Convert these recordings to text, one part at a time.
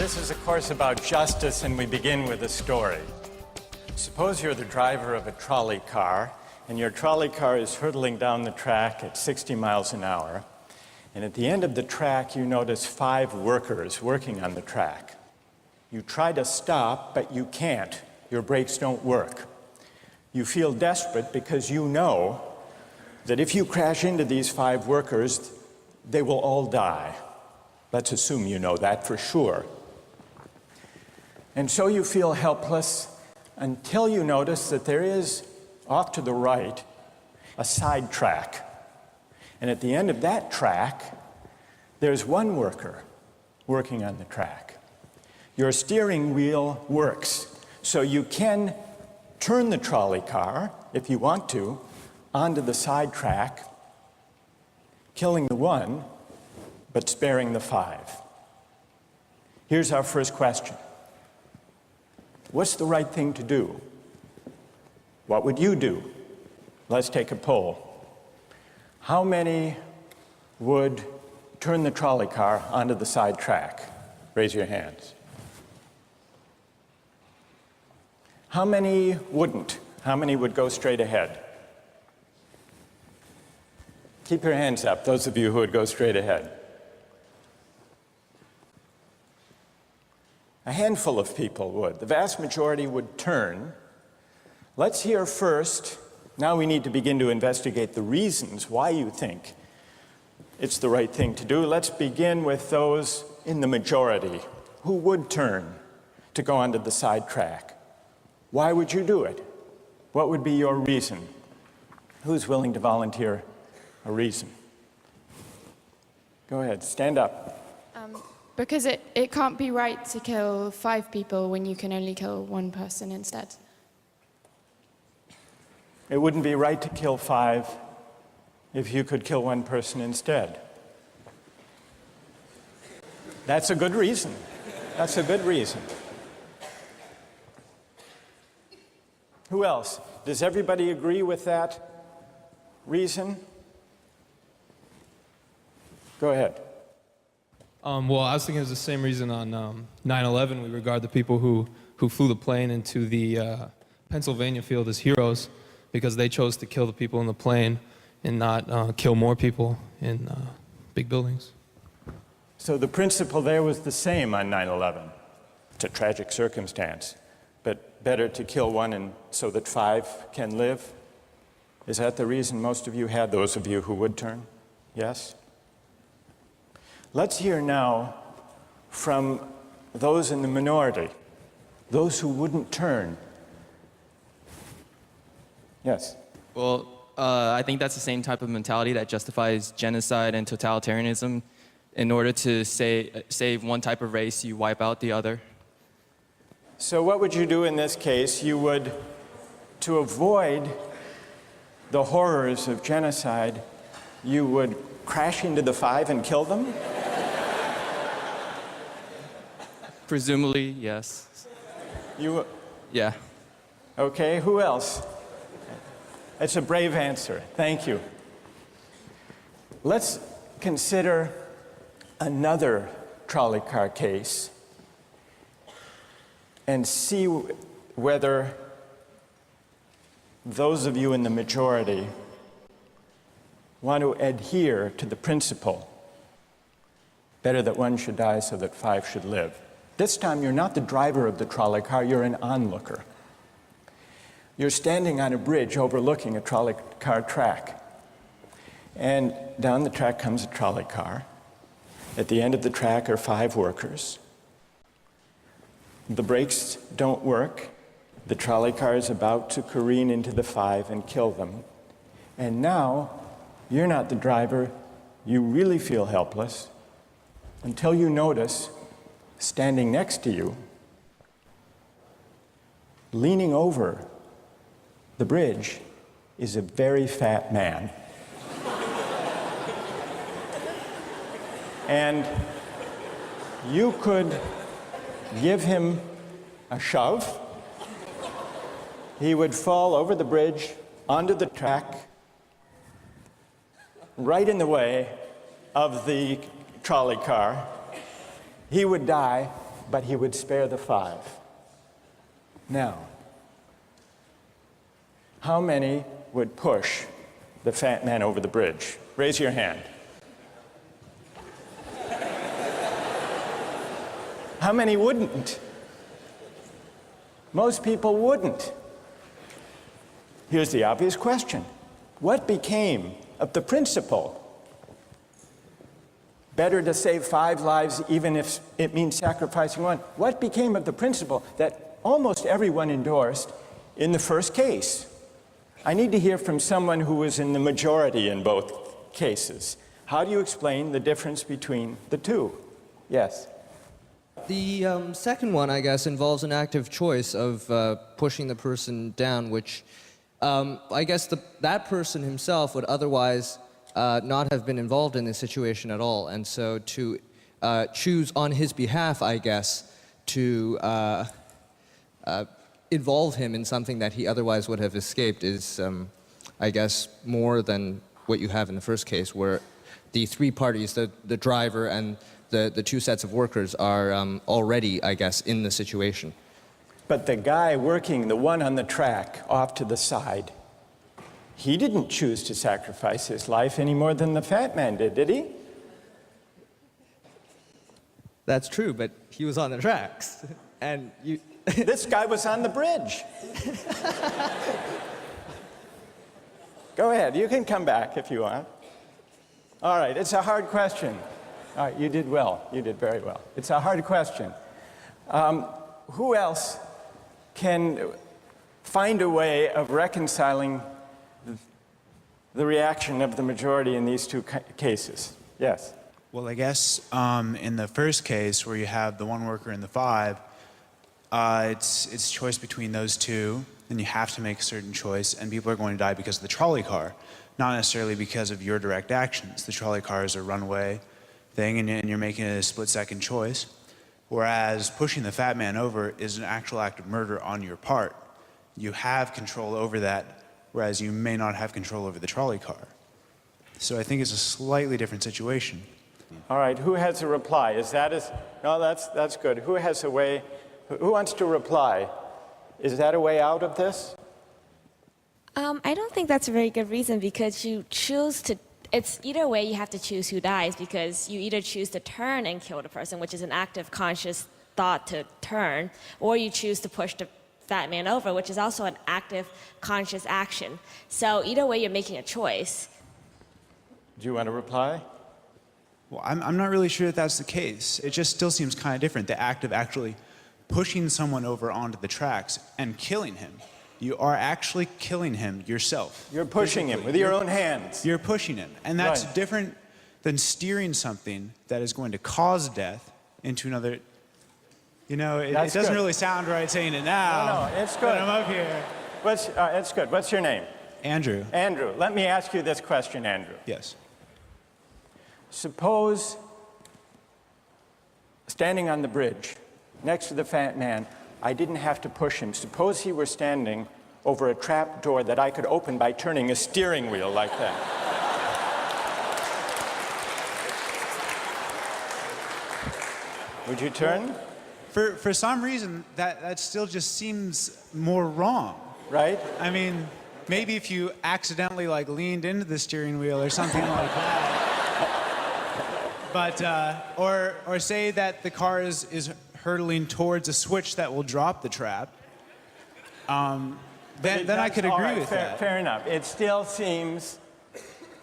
This is a course about justice, and we begin with a story. Suppose you're the driver of a trolley car, and your trolley car is hurtling down the track at 60 miles an hour, and at the end of the track you notice 5 workers working on the track. You try to stop, but you can't. Your brakes don't work. You feel desperate because you know that if you crash into these 5 workers, they will all die. Let's assume you know that for sure. And so you feel helpless until you notice that there is, off to the right, a side track. And at the end of that track, there's one worker working on the track. Your steering wheel works, so you can turn the trolley car, if you want to, onto the side track, killing the one, but sparing the 5. Here's our first question. What's the right thing to do? What would you do? Let's take a poll. How many would turn the trolley car onto the side track? Raise your hands. How many wouldn't? How many would go straight ahead? Keep your hands up, those of you who would go straight ahead. A handful of people would. The vast majority would turn. Let's hear first. Now we need to begin to investigate the reasons why you think it's the right thing to do. Let's begin with those in the majority who would turn to go onto the side track. Why would you do it? What would be your reason? Who's willing to volunteer a reason? Go ahead, stand up. Because it can't be right to kill 5 people when you can only kill 1 person instead. It wouldn't be right to kill 5 if you could kill 1 person instead. That's a good reason. That's a good reason. Who else? Does everybody agree with that reason? Go ahead. Well, I was thinking it was the same reason on 9/11. We regard the people who flew the plane into the Pennsylvania field as heroes because they chose to kill the people in the plane and not kill more people in big buildings. So the principle there was the same on 9/11. It's a tragic circumstance, but better to kill 1 and so that 5 can live? Is that the reason most of you had, those of you who would turn? Yes? Let's hear now from those in the minority, those who wouldn't turn. Yes? Well, I think that's the same type of mentality that justifies genocide and totalitarianism. In order to save one type of race, you wipe out the other. So what would you do in this case? You would, to avoid the horrors of genocide, you would crash into the 5 and kill them? Presumably, yes. You? Yeah. Okay, who else? That's a brave answer. Thank you. Let's consider another trolley car case and see whether those of you in the majority want to adhere to the principle, better that 1 should die so that 5 should live. This time you're not the driver of the trolley car, you're an onlooker. You're standing on a bridge overlooking a trolley car track. And down the track comes a trolley car. At the end of the track are 5 workers. The brakes don't work. The trolley car is about to careen into the 5 and kill them. And now, you're not the driver. You really feel helpless until you notice, standing next to you, leaning over the bridge, is a very fat man. And you could give him a shove. He would fall over the bridge, onto the track, right in the way of the trolley car. He would die, but he would spare the 5. Now, how many would push the fat man over the bridge? Raise your hand. How many wouldn't? Most people wouldn't. Here's the obvious question. What became of the principle? Better to save 5 lives even if it means sacrificing 1. What became of the principle that almost everyone endorsed in the first case? I need to hear from someone who was in the majority in both cases. How do you explain the difference between the two? Yes. The second one, I guess, involves an active choice of pushing the person down, which I guess that person himself would otherwise not have been involved in this situation at all. And so to choose on his behalf, I guess, to involve him in something that he otherwise would have escaped is, I guess, more than what you have in the first case, where the 3 parties, the driver and the 2 sets of workers are already, I guess, in the situation. But the guy working, the one on the track off to the side, he didn't choose to sacrifice his life any more than the fat man did he? That's true, but he was on the tracks. And you... This guy was on the bridge. Go ahead, you can come back if you want. All right, it's a hard question. All right, you did well. You did very well. It's a hard question. Who else can find a way of reconciling the reaction of the majority in these 2 cases? Yes. Well, I guess in the first case where you have the 1 worker and the 5, it's choice between those 2, and you have to make a certain choice, and people are going to die because of the trolley car, not necessarily because of your direct actions. The trolley car is a runaway thing, and you're making a split-second choice, whereas pushing the fat man over is an actual act of murder on your part. You have control over that, whereas you may not have control over the trolley car. So I think it's a slightly different situation. All right, who has a reply? No, that's good. Who has a way, who wants to reply? Is that a way out of this? I don't think that's a very good reason, because you choose to, it's either way you have to choose who dies, because you either choose to turn and kill the person, which is an active conscious thought to turn, or you choose to push the fat man over, which is also an active conscious action. So either way you're making a choice. Do you want to reply? Well, I'm not really sure that that's the case. It just still seems kind of different, the act of actually pushing someone over onto the tracks and killing him. You are actually killing him yourself. You're pushing him with your own hands. You're pushing him. And that's Right. different than steering something that is going to cause death into another. You know, it doesn't good. really sound right saying it now. No, it's good. But I'm up here. It's good. What's your name? Andrew. Andrew. Let me ask you this question, Andrew. Yes. Suppose standing on the bridge next to the fat man, I didn't have to push him. Suppose he were standing over a trap door that I could open by turning a steering wheel like that. Would you turn? For some reason, that still just seems more wrong. Right? I mean, maybe if you accidentally like leaned into the steering wheel or something like that. But or say that the car is hurtling towards a switch that will drop the trap. Then I could agree with that. Fair enough. It still seems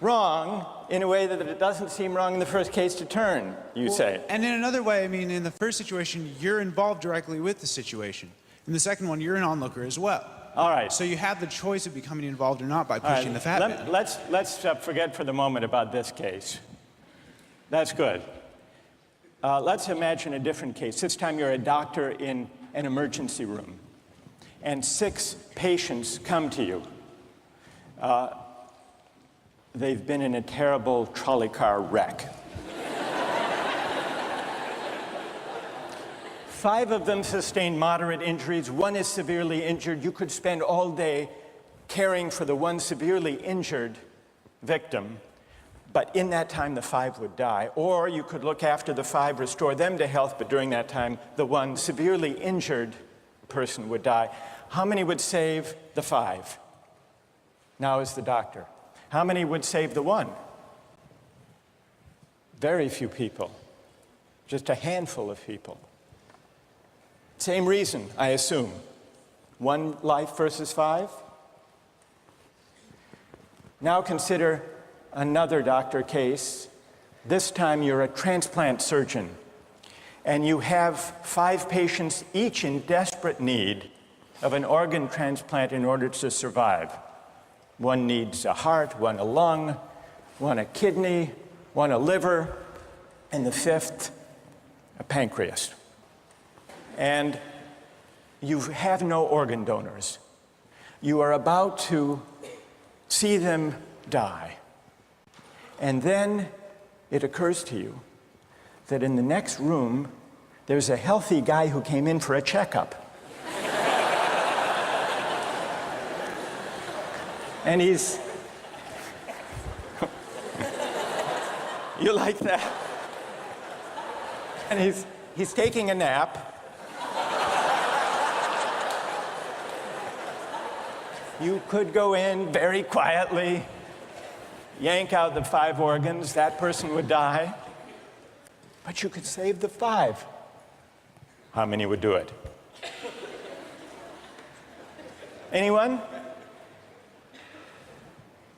wrong in a way that it doesn't seem wrong in the first case to turn, you say. And in another way, I mean, in the first situation, you're involved directly with the situation. In the second one, you're an onlooker as well. All right. So you have the choice of becoming involved or not by pushing the fat man. Let's forget for the moment about this case. That's good. Let's imagine a different case. This time you're a doctor in an emergency room, and 6 patients come to you. They've been in a terrible trolley car wreck. 5 of them sustained moderate injuries. 1 is severely injured. You could spend all day caring for the 1 severely injured victim. but in that time the 5 would die. Or you could look after the 5, restore them to health, but during that time the one severely injured person would die. How many would save the 5? Now is the doctor. How many would save the 1? Very few people. Just a handful of people. Same reason, I assume. 1 life versus 5? Now consider another doctor case. This time you're a transplant surgeon, and you have 5 patients, each in desperate need of an organ transplant in order to survive. 1 needs a heart, 1 a lung, 1 a kidney, 1 a liver, and the 5th, a pancreas. And you have no organ donors. You are about to see them die. And then it occurs to you that in the next room, there's a healthy guy who came in for a checkup. And he's... You like that? And he's taking a nap. You could go in very quietly, yank out the 5 organs, that person would die, but you could save the 5. How many would do it? Anyone?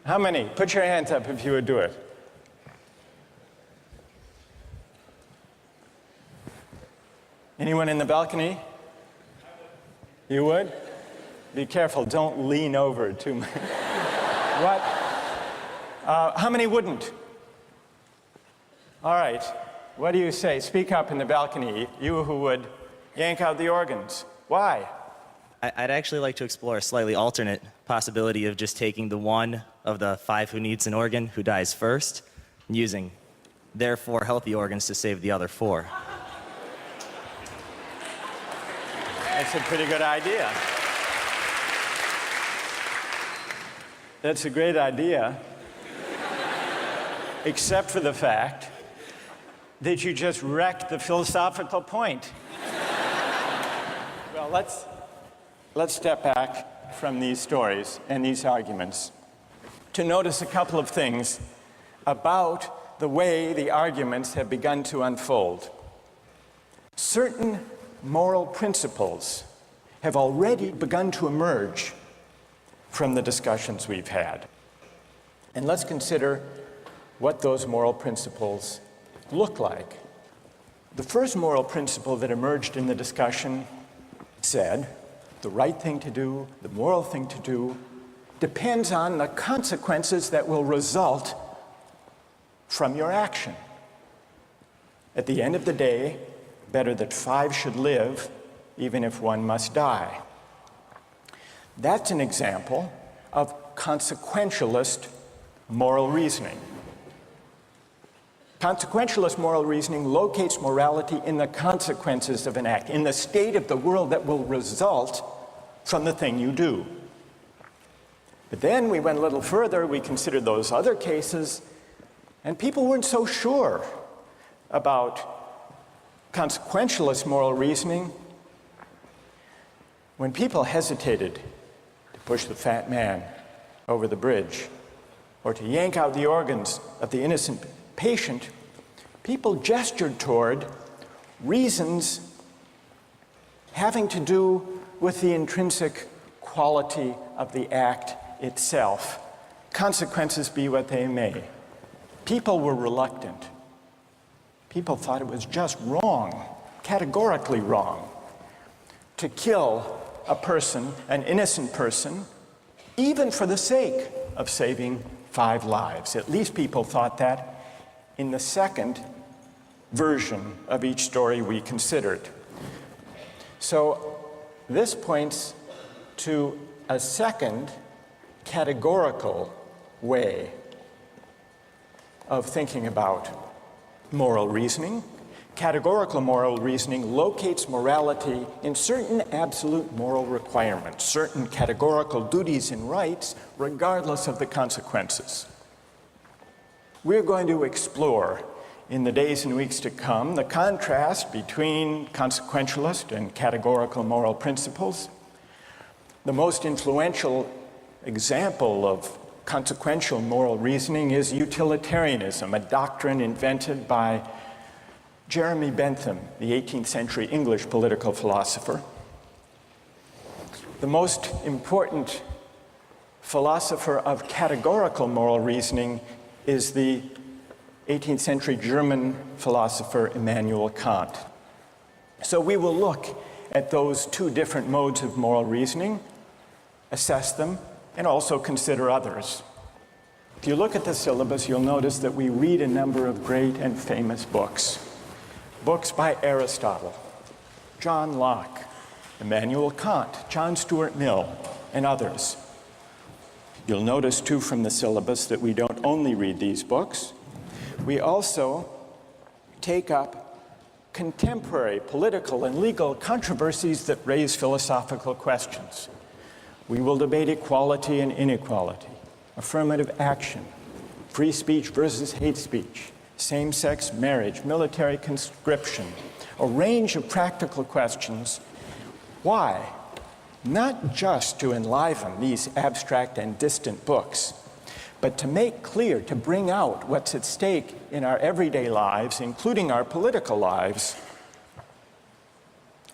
How many? Put your hands up if you would do it. Anyone in the balcony? You would? Be careful, don't lean over too much. What? How many wouldn't? All right, what do you say? Speak up in the balcony, you who would yank out the organs. Why? I'd actually like to explore a slightly alternate possibility of just taking the 1 of the 5 who needs an organ who dies first, and using their 4 healthy organs to save the other 4. That's a pretty good idea. That's a great idea, except for the fact that you just wrecked the philosophical point. Well, let's step back from these stories and these arguments to notice a couple of things about the way the arguments have begun to unfold. Certain moral principles have already begun to emerge from the discussions we've had. And let's consider what those moral principles look like. The first moral principle that emerged in the discussion said, the right thing to do, the moral thing to do, depends on the consequences that will result from your action. At the end of the day, better that 5 should live, even if 1 must die. That's an example of consequentialist moral reasoning. Consequentialist moral reasoning locates morality in the consequences of an act, in the state of the world that will result from the thing you do. But then we went a little further, we considered those other cases, and people weren't so sure about consequentialist moral reasoning. When people hesitated to push the fat man over the bridge or to yank out the organs of the innocent patient, people gestured toward reasons having to do with the intrinsic quality of the act itself. Consequences be what they may. People were reluctant. People thought it was just wrong, categorically wrong, to kill a person, an innocent person, even for the sake of saving 5 lives. At least people thought that in the second version of each story we considered. So this points to a second categorical way of thinking about moral reasoning. Categorical moral reasoning locates morality in certain absolute moral requirements, certain categorical duties and rights, regardless of the consequences. We're going to explore in the days and weeks to come the contrast between consequentialist and categorical moral principles. The most influential example of consequential moral reasoning is utilitarianism, a doctrine invented by Jeremy Bentham, the 18th century English political philosopher. The most important philosopher of categorical moral reasoning is the 18th century German philosopher Immanuel Kant. So we will look at those two different modes of moral reasoning, assess them, and also consider others. If you look at the syllabus, you'll notice that we read a number of great and famous books. Books by Aristotle, John Locke, Immanuel Kant, John Stuart Mill, and others. You'll notice, too, from the syllabus that we don't only read these books, we also take up contemporary political and legal controversies that raise philosophical questions. We will debate equality and inequality, affirmative action, free speech versus hate speech, same-sex marriage, military conscription, a range of practical questions. Why? Not just to enliven these abstract and distant books, but to make clear, to bring out what's at stake in our everyday lives, including our political lives,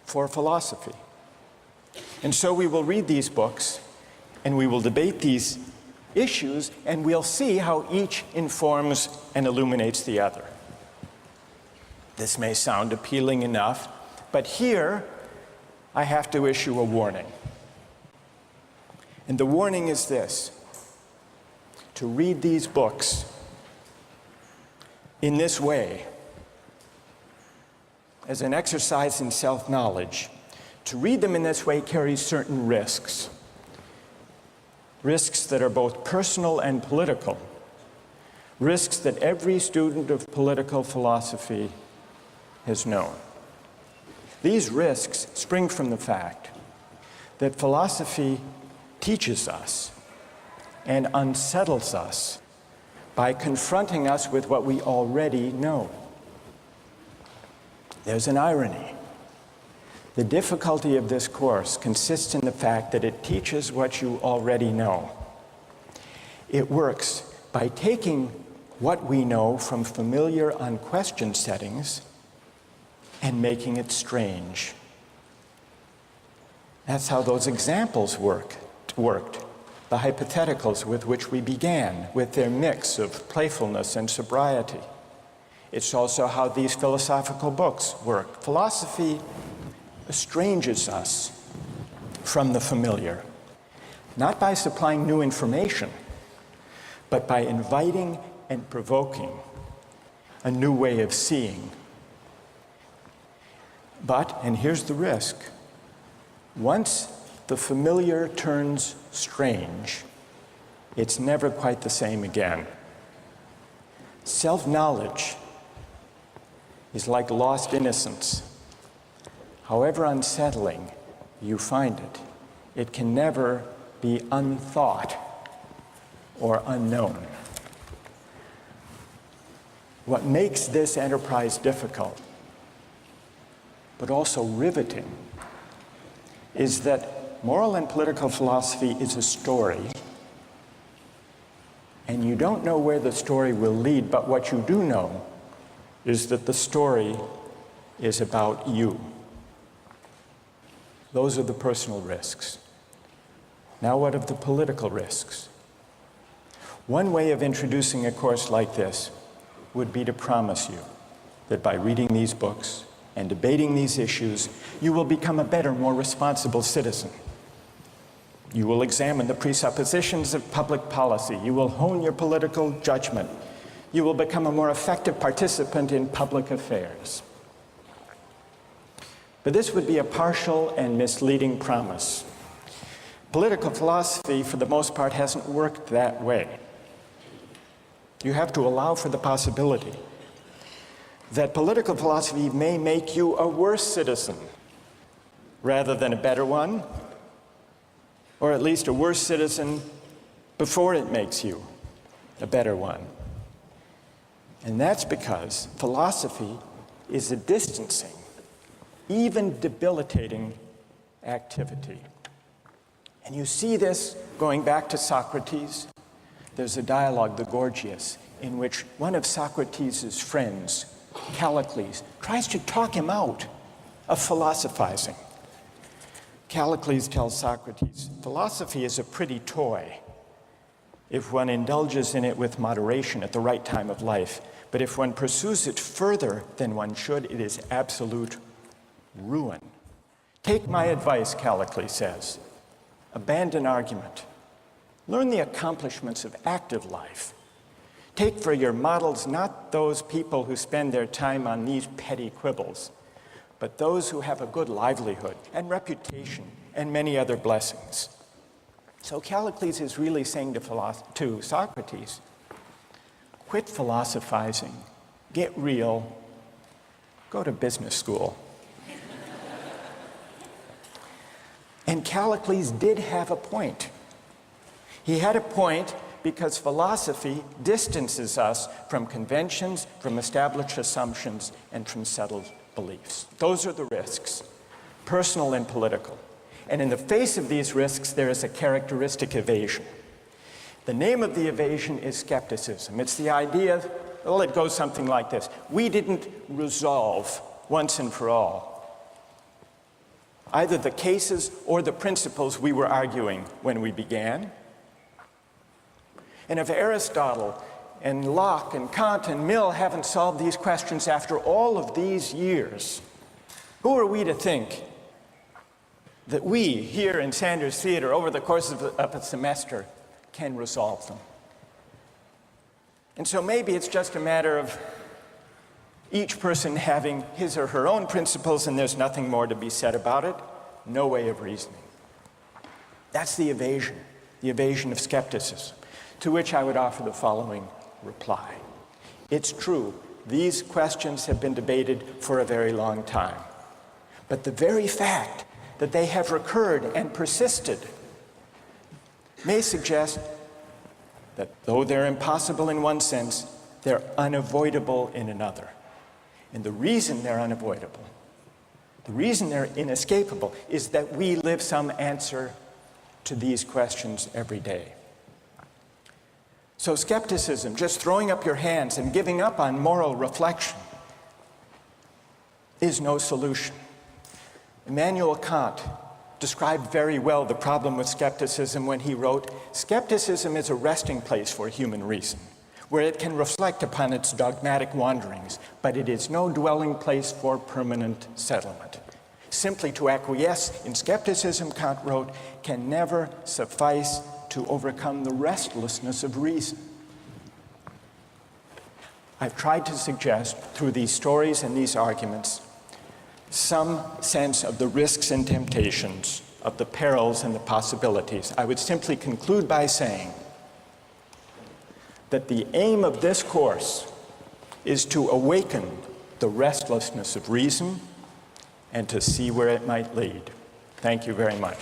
for philosophy. And so we will read these books, and we will debate these issues, and we'll see how each informs and illuminates the other. This may sound appealing enough, but here I have to issue a warning. And the warning is this: to read these books in this way, as an exercise in self-knowledge, to read them in this way carries certain risks. Risks that are both personal and political. Risks that every student of political philosophy has known. These risks spring from the fact that philosophy teaches us and unsettles us by confronting us with what we already know. There's an irony. The difficulty of this course consists in the fact that it teaches what you already know. It works by taking what we know from familiar, unquestioned settings and making it strange. That's how those examples worked. The hypotheticals with which we began, with their mix of playfulness and sobriety. It's also how these philosophical books work. Philosophy estranges us from the familiar, not by supplying new information, but by inviting and provoking a new way of seeing. But, and here's the risk, once the familiar turns strange, it's never quite the same again. Self-knowledge is like lost innocence. However unsettling you find it, it can never be unthought or unknown. What makes this enterprise difficult, but also riveting, is that moral and political philosophy is a story, and you don't know where the story will lead, but what you do know is that the story is about you. Those are the personal risks. Now, what of the political risks? One way of introducing a course like this would be to promise you that by reading these books and debating these issues, you will become a better, more responsible citizen. You will examine the presuppositions of public policy. You will hone your political judgment. You will become a more effective participant in public affairs. But this would be a partial and misleading promise. Political philosophy, for the most part, hasn't worked that way. You have to allow for the possibility that political philosophy may make you a worse citizen rather than a better one, or at least a worse citizen before it makes you a better one. And that's because philosophy is a distancing, even debilitating activity. And you see this going back to Socrates. There's a dialogue, the Gorgias, in which one of Socrates' friends, Callicles, tries to talk him out of philosophizing. Callicles tells Socrates, philosophy is a pretty toy if one indulges in it with moderation at the right time of life. But if one pursues it further than one should, it is absolute ruin. Take my advice, Callicles says. Abandon argument. Learn the accomplishments of active life. Take for your models not those people who spend their time on these petty quibbles, but those who have a good livelihood and reputation and many other blessings. So Callicles is really saying to Socrates, quit philosophizing, get real, go to business school. And Callicles did have a point. He had a point because philosophy distances us from conventions, from established assumptions, and from settled beliefs. Those are the risks, personal and political. And in the face of these risks, there is a characteristic evasion. The name of the evasion is skepticism. It's the idea, well, it goes something like this. We didn't resolve once and for all either the cases or the principles we were arguing when we began. And if Aristotle and Locke and Kant and Mill haven't solved these questions after all of these years, who are we to think that we here in Sanders Theater over the course of a semester can resolve them? And so maybe it's just a matter of each person having his or her own principles and there's nothing more to be said about it. No way of reasoning. That's the evasion of skepticism, to which I would offer the following reply. It's true, these questions have been debated for a very long time. But the very fact that they have recurred and persisted may suggest that though they're impossible in one sense, they're unavoidable in another. And the reason they're unavoidable, the reason they're inescapable, is that we live some answer to these questions every day. So skepticism, just throwing up your hands and giving up on moral reflection, is no solution. Immanuel Kant described very well the problem with skepticism when he wrote, "Skepticism is a resting place for human reason, where it can reflect upon its dogmatic wanderings, but it is no dwelling place for permanent settlement. Simply to acquiesce in skepticism," Kant wrote, "can never suffice to overcome the restlessness of reason." I've tried to suggest through these stories and these arguments some sense of the risks and temptations, of the perils and the possibilities. I would simply conclude by saying that the aim of this course is to awaken the restlessness of reason and to see where it might lead. Thank you very much.